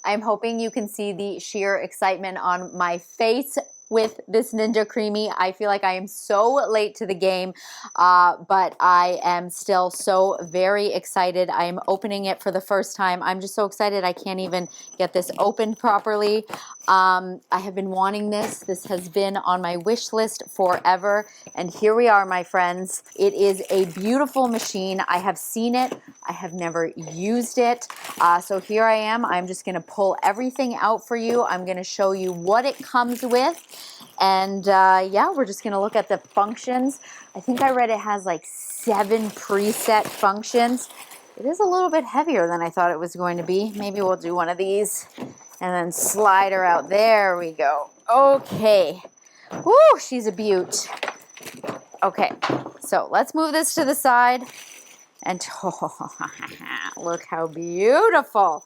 I'm hoping you can see the sheer excitement on my face with this Ninja CREAMi. I feel like I am so late to the game, but I am still so very excited. I am opening it for the first time. I'm just so excited I can't even get this opened properly. I have been wanting this. This has been on my wish list forever, and here we are, my friends. It is a beautiful machine. I have seen it. I have never used it. So here I am. I'm just going to pull everything out for you. I'm going to show you what it comes with. And yeah, we're just going to look at the functions. I think I read it has like 7 preset functions. It is a little bit heavier than I thought it was going to be. Maybe we'll do one of these and then slide her out. There we go. Okay. Woo, she's a beaut. Okay, so let's move this to the side. And oh, look how beautiful.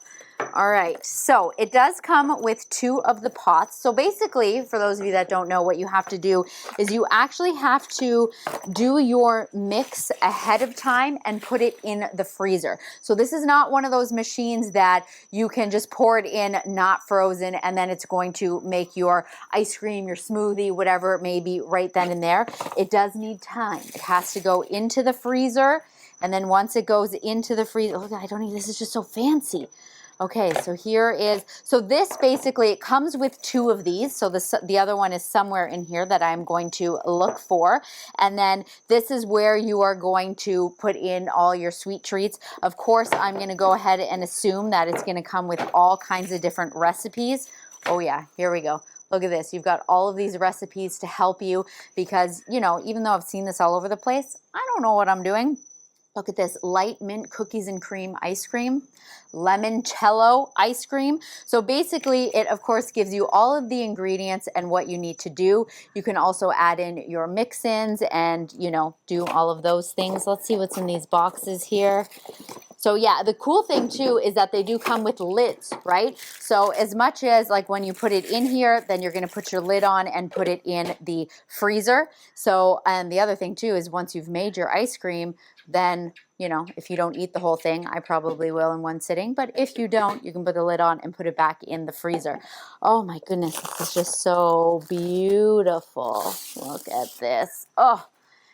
All right, so it does come with 2 of the pots. So basically, for those of you that don't know, what you have to do is you actually have to do your mix ahead of time and put it in the freezer. So this is not one of those machines that you can just pour it in, not frozen, and then it's going to make your ice cream, your smoothie, whatever it may be, right then and there. It does need time. It has to go into the freezer, and then once it goes into the freezer, look, I don't need, this is just so fancy. Okay, so here is, so this basically, it comes with 2 of these. So the other one is somewhere in here that I'm going to look for. And then this is where you are going to put in all your sweet treats. Of course, I'm going to go ahead and assume that it's going to come with all kinds of different recipes. Oh yeah, here we go. Look at this. You've got all of these recipes to help you because, you know, even though I've seen this all over the place, I don't know what I'm doing. Look at this, light mint cookies and cream ice cream, limoncello ice cream. So basically it of course gives you all of the ingredients and what you need to do. You can also add in your mix-ins and, you know, do all of those things. Let's see what's in these boxes here. So yeah, the cool thing too is that they do come with lids, right? So as much as like when you put it in here, then you're gonna put your lid on and put it in the freezer. So, and the other thing too is once you've made your ice cream, then, you know, if you don't eat the whole thing, I probably will in one sitting, but if you don't, you can put the lid on and put it back in the freezer. Oh my goodness, this is just so beautiful. Look at this. Oh.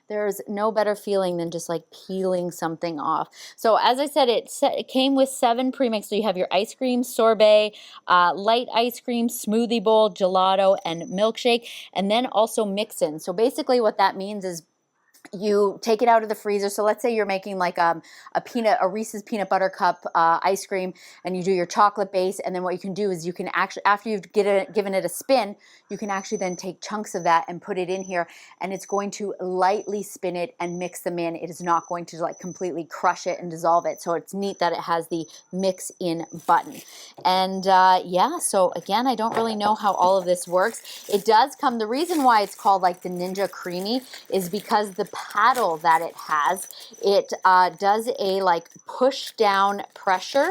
There's no better feeling than just like peeling something off. So as I said, it came with 7 premix. So you have your ice cream, sorbet, light ice cream, smoothie bowl, gelato, and milkshake, and then also mix-in. So basically what that means is you take it out of the freezer. So let's say you're making like a Reese's peanut butter cup ice cream, and you do your chocolate base. And then what you can do is you can actually, after you've given it a spin, you can actually then take chunks of that and put it in here, and it's going to lightly spin it and mix them in. It is not going to like completely crush it and dissolve it. So it's neat that it has the mix in button. And yeah, so again, I don't really know how all of this works. It does come, the reason why it's called like the Ninja CREAMi is because the paddle that it has, it does a like push down pressure.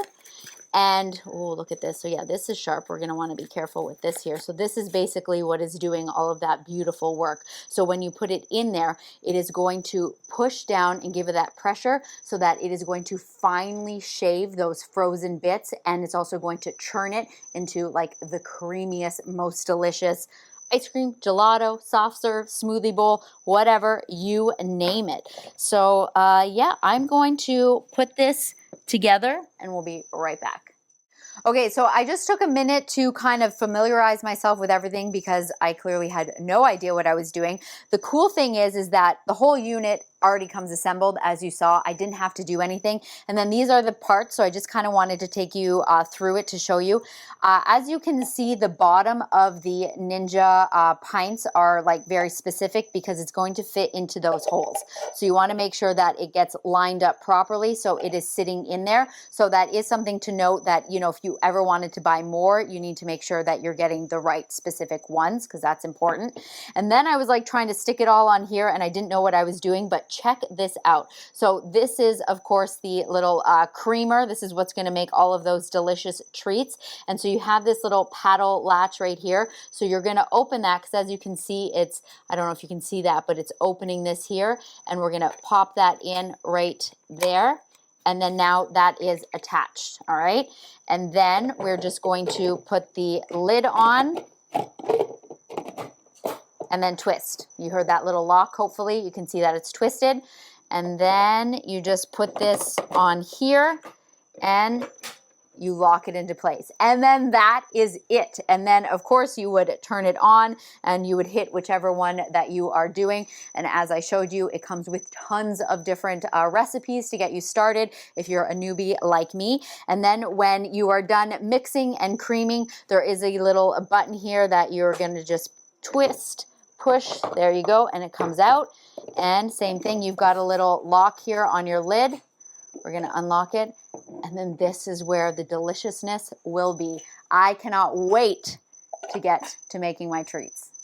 And oh, look at this. So yeah, this is sharp. We're going to want to be careful with this here. So this is basically what is doing all of that beautiful work. So when you put it in there, it is going to push down and give it that pressure so that it is going to finely shave those frozen bits. And it's also going to churn it into like the creamiest, most delicious ice cream, gelato, soft serve, smoothie bowl, whatever, you name it. So yeah, I'm going to put this together and we'll be right back. Okay, so I just took a minute to kind of familiarize myself with everything because I clearly had no idea what I was doing. The cool thing is that the whole unit already comes assembled, as you saw. I didn't have to do anything. And then these are the parts, so I just kind of wanted to take you through it to show you. As you can see, the bottom of the Ninja pints are like very specific because it's going to fit into those holes. So you want to make sure that it gets lined up properly so it is sitting in there. So that is something to note that, you know, if you ever wanted to buy more, you need to make sure that you're getting the right specific ones because that's important. And then I was like trying to stick it all on here and I didn't know what I was doing, but check this out. So this is, of course, the little creamer. This is what's going to make all of those delicious treats. And so you have this little paddle latch right here. So you're going to open that because as you can see, it's, I don't know if you can see that, but it's opening this here. And we're going to pop that in right there. and then now that is attached, all right? And then we're just going to put the lid on and then twist. You heard that little lock, hopefully. You can see that it's twisted. And then you just put this on here and you lock it into place. And then that is it. And then of course you would turn it on and you would hit whichever one that you are doing. And as I showed you, it comes with tons of different recipes to get you started if you're a newbie like me. And then when you are done mixing and creaming, there is a little button here that you're gonna just twist, push, there you go, and it comes out. And same thing, you've got a little lock here on your lid. We're gonna unlock it. And then this is where the deliciousness will be. I cannot wait to get to making my treats.